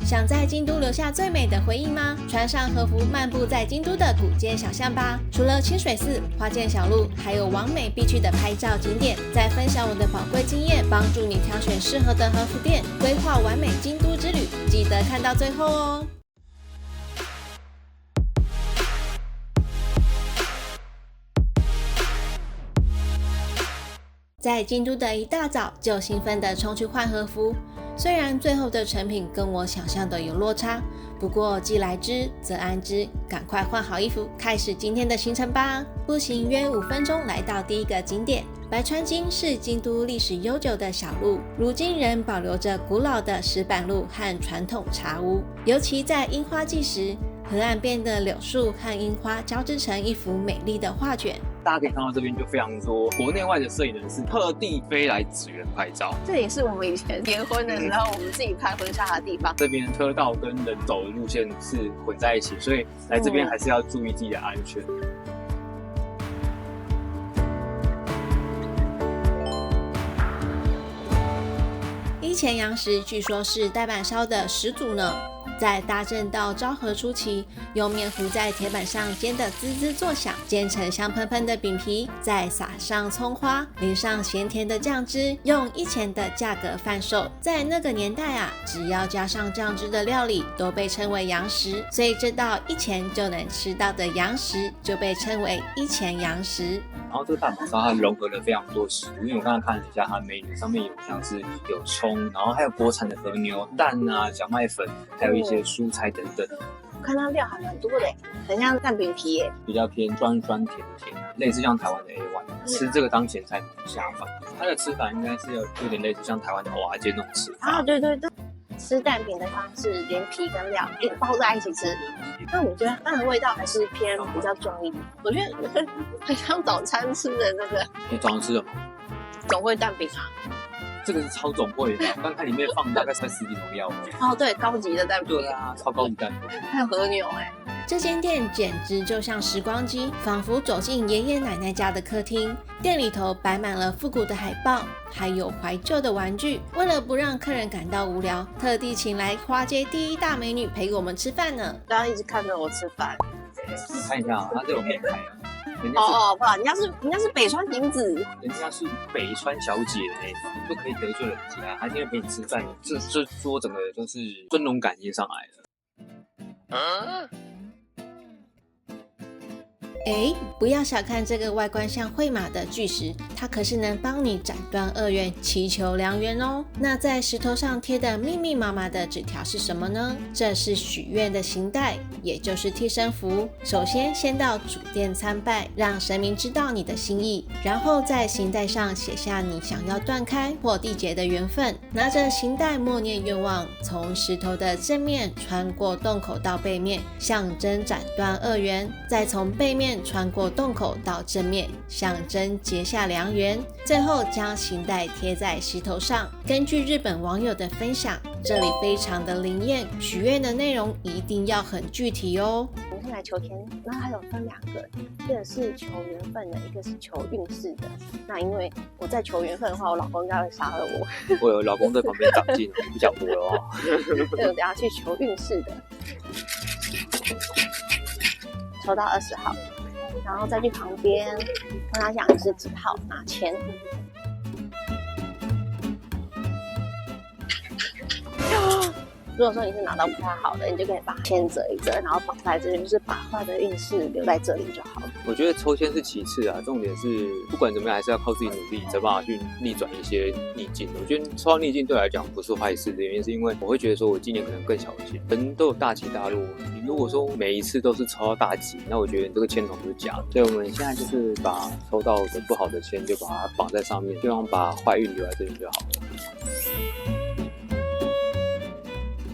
想在京都留下最美的回忆吗？穿上和服漫步在京都的古街小巷吧。除了清水寺、花见小路，还有完美必去的拍照景点。再分享我的宝贵经验，帮助你挑选适合的和服店，规划完美京都之旅。记得看到最后哦。在京都的一大早就兴奋地冲去换和服，虽然最后的成品跟我想象的有落差，不过既来之则安之，赶快换好衣服，开始今天的行程吧。步行约5分钟来到第一个景点。白川町是京都历史悠久的小路，如今仍保留着古老的石板路和传统茶屋，尤其在樱花季时，河岸边的柳树和樱花交织成一幅美丽的画卷。大家可以看到这边就非常多国内外的摄影人士特地飞来支援拍照，这也是我们以前结婚的时候我们自己拍婚纱的地方。这边车道跟人走的路线是混在一起，所以来这边还是要注意自己的安全。伊前洋食据说是呆板烧的始祖呢。在大正到昭和初期，用面糊在铁板上煎得滋滋作响，煎成香喷喷的饼皮，再撒上葱花，淋上咸甜的酱汁，用1000的价格贩售。在那个年代啊，只要加上酱汁的料理都被称为洋食，所以这道1000就能吃到的洋食就被称为1000洋食。然后这个大阪烧它融合了非常多食物，因为我刚刚看了一下它美女上面有像是有葱，然后还有国产的和牛蛋啊、小麦粉，还有一些蔬菜等等。我看它料还蛮多的，很像蛋饼皮耶，比较偏酸酸甜甜，类似像台湾的 A1，吃这个当前菜很下饭。它的吃法应该是有点类似像台湾的蚵仔煎那种吃法。啊，对对对。吃蛋饼的方式，连皮跟料一包在一起吃，但我觉得它的味道还是偏比较重一点。我觉得很像早餐吃的那个。你早上吃什么？总会蛋饼啊。这个是超总会的，刚看里面放大概才10几种料。哦，对，高级的蛋饼。对啊，超高级蛋饼。还有和牛这间店简直就像时光机，仿佛走进爷爷奶奶家的客厅。店里头摆满了复古的海报，还有怀旧的玩具。为了不让客人感到无聊，特地请来花街第一大美女陪我们吃饭呢。刚刚一直看着我吃饭。你看一下啊，它这有面开啊。不然人家是北川景子，人家是北川小姐你不可以得罪人家。他今天陪你吃饭，这桌整个就是尊荣感已经上来了。不要小看这个外观像绘马的巨石，它可是能帮你斩断恶缘，祈求良缘哦。那在石头上贴的密密麻麻的纸条是什么呢？这是许愿的行带，也就是替身符。首先到主殿参拜，让神明知道你的心意，然后在行带上写下你想要断开或缔结的缘分。拿着行带默念愿望，从石头的正面穿过洞口到背面，象征斩断恶缘，再从背面穿过洞口到正面，象征结下良缘，最后将行带贴在石头上。根据日本网友的分享，这里非常的灵验，许愿的内容一定要很具体哦。我们先来求签，然后还有分2个，一个是求缘分的，一个是求运势的。那因为我在求缘分的话，我老公应该会杀了我。我有老公在旁边长进，不讲我了哦。对，我等下去求运势的，抽到20号。然后再去旁边跟他讲是几号拿签。如果说你是拿到不太好的，你就可以把签折一折，然后绑在这边，就是把坏的运势留在这里就好了。我觉得抽签是其次啊，重点是不管怎么样，还是要靠自己努力，才办法去逆转一些逆境。我觉得抽到逆境对我来讲不是坏事的原因，是因为我会觉得说我今年可能更小心。人都有大起大落，你如果说每一次都是抽到大吉，那我觉得你这个签筒就是假的。所以我们现在就是把抽到的不好的签就把它绑在上面，希望把坏运留在这里就好了。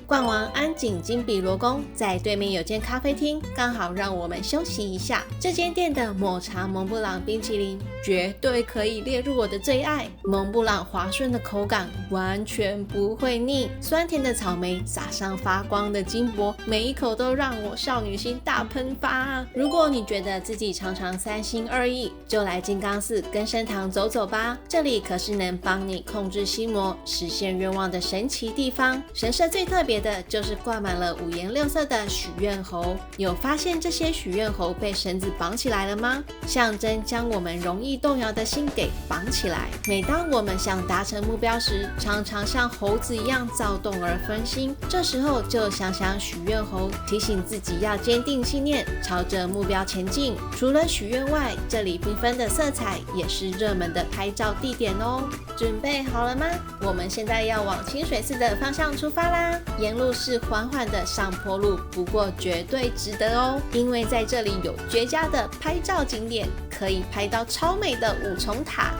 逛完安井金比罗宫，在对面有间咖啡厅，刚好让我们休息一下。这间店的抹茶蒙布朗冰淇淋绝对可以列入我的最爱。蒙布朗滑顺的口感完全不会腻，酸甜的草莓撒上发光的金箔，每一口都让我少女心大喷发。如果你觉得自己常常3心2意，就来金刚寺根生堂走走吧，这里可是能帮你控制心魔、实现愿望的神奇地方。神社最特别别的就是挂满了五颜六色的许愿猴。有发现这些许愿猴被绳子绑起来了吗？象征将我们容易动摇的心给绑起来。每当我们想达成目标时，常常像猴子一样躁动而分心，这时候就想想许愿猴，提醒自己要坚定信念，朝着目标前进。除了许愿外，这里缤纷的色彩也是热门的拍照地点哦。准备好了吗？我们现在要往清水寺的方向出发啦。沿路是缓缓的上坡路，不过绝对值得哦，因为在这里有绝佳的拍照景点，可以拍到超美的五重塔。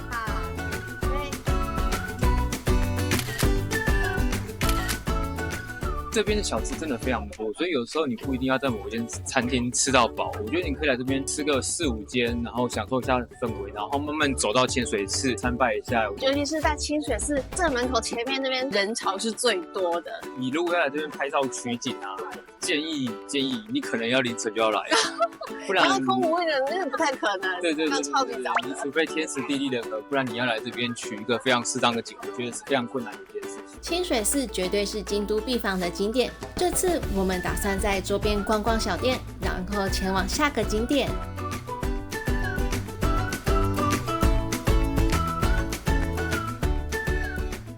这边的小吃真的非常多，所以有时候你不一定要在某一间餐厅吃到饱。我觉得你可以来这边吃个4-5间，然后享受一下氛围，然后慢慢走到清水寺参拜一下。尤其是在清水寺正门口前面那边人潮是最多的。你如果要来这边拍照取景啊，建议你可能要凌晨就要来，不然空无一人那个不太可能。对，超级早。你除非天时地利人和，不然你要来这边取一个非常适当的景，我觉得是非常困难的一件事情。清水寺绝对是京都必访的景点，这次我们打算在周边逛逛小店，然后前往下个景点。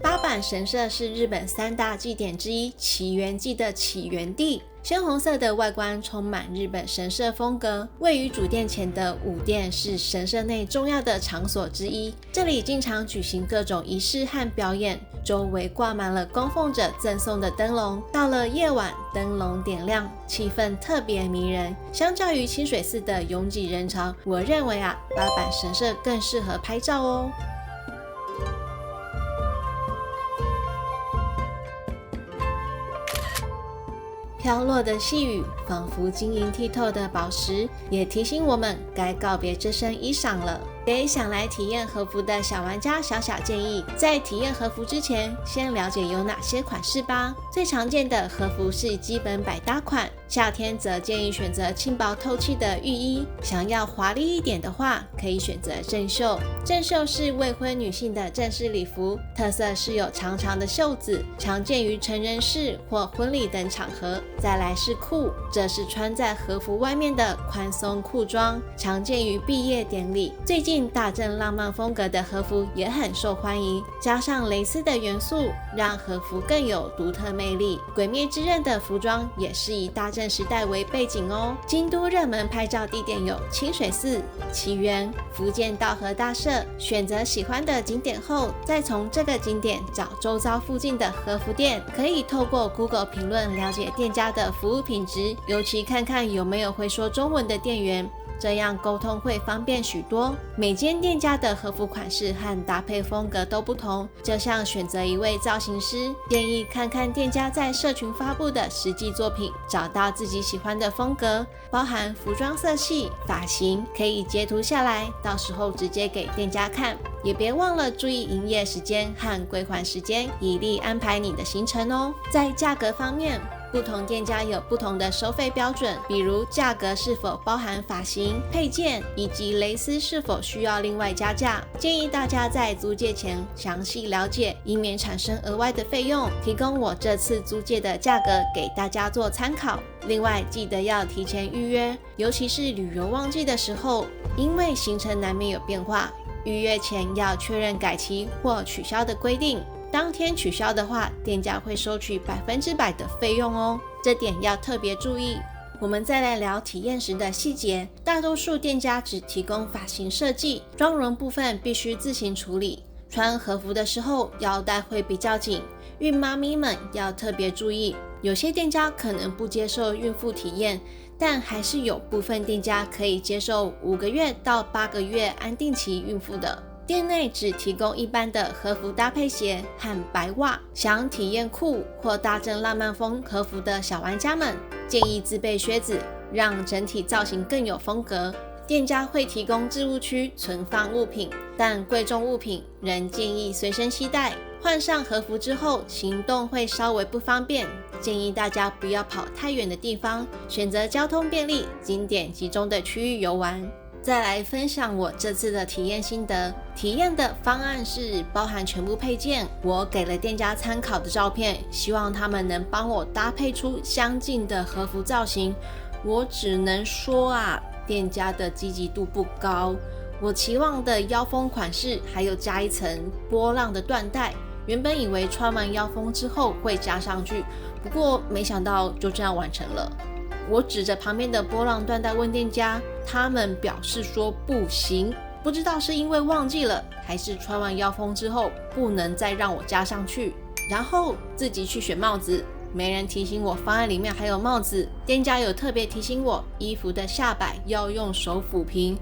八坂神社是日本3大祭典之一祇园祭的起源地，鲜红色的外观充满日本神社风格。位于主殿前的武殿是神社内重要的场所之一，这里经常举行各种仪式和表演，周围挂满了供奉者赠送的灯笼。到了夜晚，灯笼点亮，气氛特别迷人。相较于清水寺的拥挤人潮，我认为八坂神社更适合拍照哦。飘落的细雨仿佛晶莹剔透的宝石，也提醒我们该告别这身衣裳了。给想来体验和服的小玩家小建议，在体验和服之前，先了解有哪些款式吧。最常见的和服是基本百搭款，夏天则建议选择轻薄透气的浴衣。想要华丽一点的话，可以选择正袖。正袖是未婚女性的正式礼服，特色是有长长的袖子，常见于成人式或婚礼等场合。再来是裤，这是穿在和服外面的宽松裤装，常见于毕业典礼。最近大正浪漫风格的和服也很受欢迎，加上蕾丝的元素，让和服更有独特魅力。鬼灭之刃的服装也是以大正时代为背景哦。京都热门拍照地点有清水寺、祇园、福建道和大社。选择喜欢的景点后，再从这个景点找周遭附近的和服店，可以透过 Google 评论了解店家的服务品质，尤其看看有没有会说中文的店员，这样沟通会方便许多。每间店家的和服款式和搭配风格都不同，就像选择一位造型师，建议看看店家在社群发布的实际作品，找到自己喜欢的风格，包含服装色系、发型，可以截图下来，到时候直接给店家看。也别忘了注意营业时间和归还时间，以利安排你的行程哦。在价格方面，不同店家有不同的收费标准，比如价格是否包含发型、配件以及蕾丝是否需要另外加价。建议大家在租借前详细了解，以免产生额外的费用。提供我这次租借的价格给大家做参考。另外记得要提前预约，尤其是旅游旺季的时候，因为行程难免有变化，预约前要确认改期或取消的规定。当天取消的话，店家会收取100%的费用哦，这点要特别注意。我们再来聊体验时的细节，大多数店家只提供发型设计，妆容部分必须自行处理。穿和服的时候，腰带会比较紧，孕妈咪们要特别注意。有些店家可能不接受孕妇体验，但还是有部分店家可以接受5个月到8个月安定期孕妇的。店内只提供一般的和服搭配鞋和白袜，想体验酷或大正浪漫风和服的小玩家们，建议自备靴子，让整体造型更有风格。店家会提供置物区存放物品，但贵重物品仍建议随身携带。换上和服之后，行动会稍微不方便，建议大家不要跑太远的地方，选择交通便利、景点集中的区域游玩。再来分享我这次的体验心得。体验的方案是包含全部配件，我给了店家参考的照片，希望他们能帮我搭配出相近的和服造型。我只能说啊，店家的积极度不高。我期望的腰封款式还有加一层波浪的缎带，原本以为穿完腰封之后会加上去，不过没想到就这样完成了。我指着旁边的波浪缎带问店家，他们表示说不行，不知道是因为忘记了，还是穿完腰封之后不能再让我加上去。然后自己去选帽子，没人提醒我方案里面还有帽子，店家有特别提醒我衣服的下摆要用手抚平。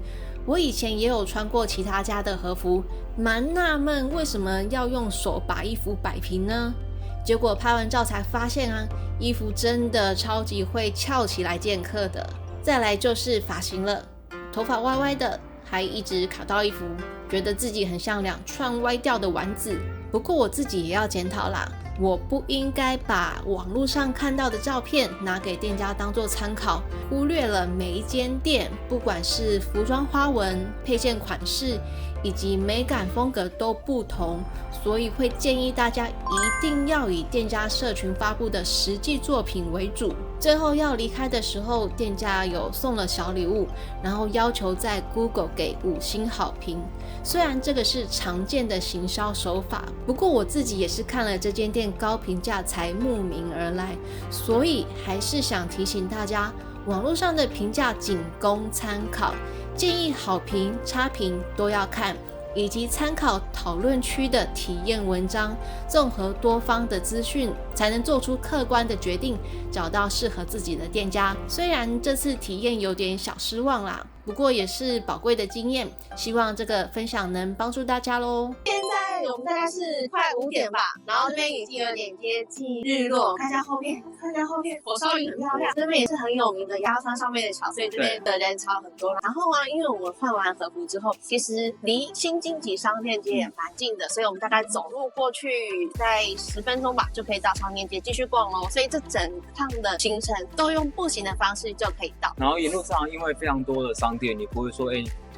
我以前也有穿过其他家的和服，蛮纳闷为什么要用手把衣服摆平呢？结果拍完照才发现啊，衣服真的超级会翘起来见客的。再来就是发型了，头发歪歪的，还一直卡到衣服，觉得自己很像2串歪掉的丸子。不过我自己也要检讨啦，我不应该把网络上看到的照片拿给店家当做参考，忽略了每一间店，不管是服装花纹、配件款式以及美感风格都不同，所以会建议大家一定要以店家社群发布的实际作品为主。最后要离开的时候，店家有送了小礼物，然后要求在 Google 给5星好评。虽然这个是常见的行销手法，不过我自己也是看了这间店高评价才慕名而来，所以还是想提醒大家，网络上的评价仅供参考，建议好评、差评都要看，以及参考讨论区的体验文章，综合多方的资讯，才能做出客观的决定，找到适合自己的店家。虽然这次体验有点小失望啦，不过也是宝贵的经验，希望这个分享能帮助大家咯。现在我们大概是快5点吧，然后这边已经有点接近日落。看一下后面，火烧云很漂亮。这边也是很有名的鸭川上面的桥，所以这边的人潮很多。然后啊，因为我们换完和服之后，其实离新经济商店街也蛮近的，所以我们大概走路过去，在10分钟吧就可以到商店街继续逛咯。所以这整趟的行程都用步行的方式就可以到。然后沿路上因为非常多的商店，你不会说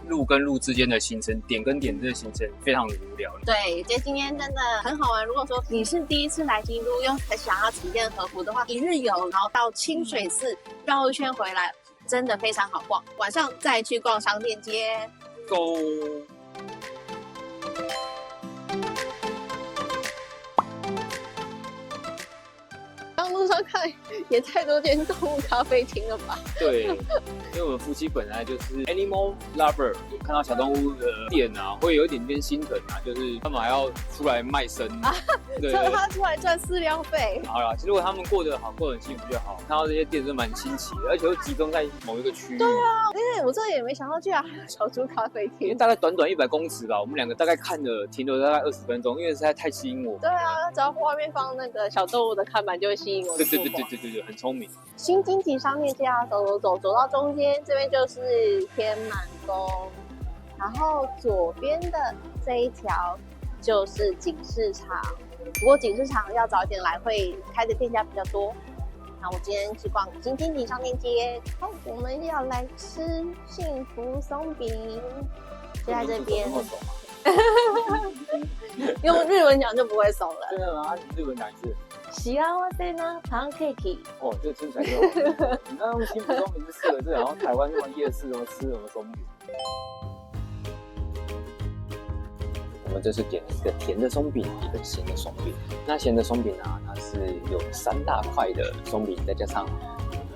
路跟路之间的行程，点跟点这个行程非常的无聊。对，觉得今天真的很好玩。如果说你是第一次来京都，又很想要体验和服的话，一日游，然后到清水寺绕一圈回来，真的非常好逛。晚上再去逛商店街。Go！路上看也太多间动物咖啡厅了吧？对，因为我们夫妻本来就是 animal lover， 看到小动物的店啊，会有一点点心疼啊，就是他们还要出来卖身，对，叫他出来赚饲料费。好啦，其实如果他们过得好，过得很幸福就好。看到这些店是蛮新奇的，而且又集中在某一个区域。对啊，因为我这也没想到，居然还有小猪咖啡因为厅。大概短短100公尺吧，我们2个大概看了停留大概20分钟，因为实在太吸引我。对啊，只要外面放那个小动物的看板，就会吸引我的目光。对，很聪明。新经济商店街啊，走到中间，这边就是天满宫，然后左边的这一条就是锦市场。不过锦市场要早一点来，会开的店家比较多。那我今天去逛新经济商店街，好，我们要来吃幸福松饼，就在这边。用日文讲就不会怂了。真的吗？日文讲一次。幸せなパンケーキ。哦，这个听起来就好。你看用幸福松饼这4个字，然后台湾那种夜市都吃什么松饼？我们这是点了一个甜的松饼，一个咸的松饼。那咸的松饼啊，它是有3大块的松饼，再加上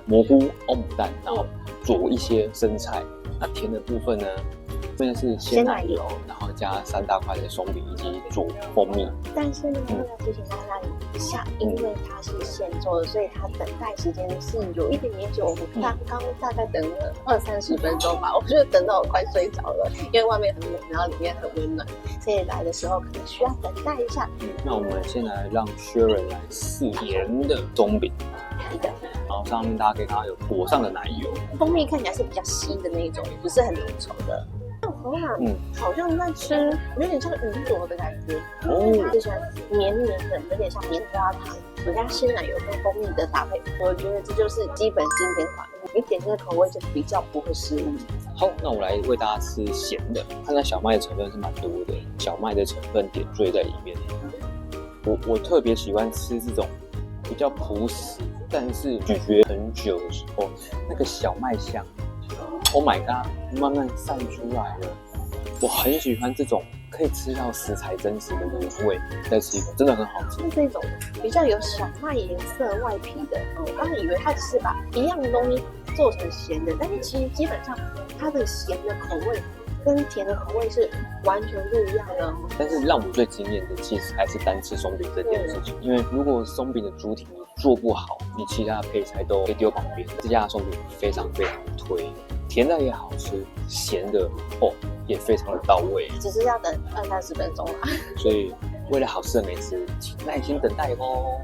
蘑菇、欧姆蛋，然后佐一些生菜。那甜的部分呢，这边是鲜奶油，然后加3大块的松饼以及佐蜂蜜。但是呢，要提醒大家一下，因为它是现做的，所以它等待时间是有一点点久。我刚刚大概等了20-30分钟吧，我觉得等到我快睡着了，因为外面很冷，然后里面很温暖，所以来的时候可能需要等待一下。那我们先来让 Sharon 来试甜的松饼。然后上面大家可以看到有裹上的奶油，蜂蜜看起来是比较稀的那一种，不是很浓稠的。好像在吃有点像云朵的感觉哦，就喜欢绵绵的，有点像棉花糖，我加鲜奶油跟蜂蜜的搭配，我觉得这就是基本经典款，你点这个口味就比较不会失误。好，那我来为大家吃咸的。看它小麦的成分是蛮多的，小麦的成分点缀在里面。我特别喜欢吃这种比较朴实，但是咀嚼很久的时候，那个小麦香 ，Oh my god， 慢慢散出来了。我很喜欢这种可以吃到食材真实的原味，再吃一口真的很好吃。是这种比较有小麦颜色外皮的，我刚刚以为它只是把一样的东西做成咸的，但是其实基本上它的咸的口味跟甜的口味是完全不一样的。但是让我最惊艳的其实还是单吃松饼这件事情，因为如果松饼的主体你做不好，你其他的配菜都可以丢旁边。这家的松饼非常非常推，甜的也好吃，咸的也非常的到位，只是要等20-30分钟啦。所以为了好吃的美食，请耐心等待哦。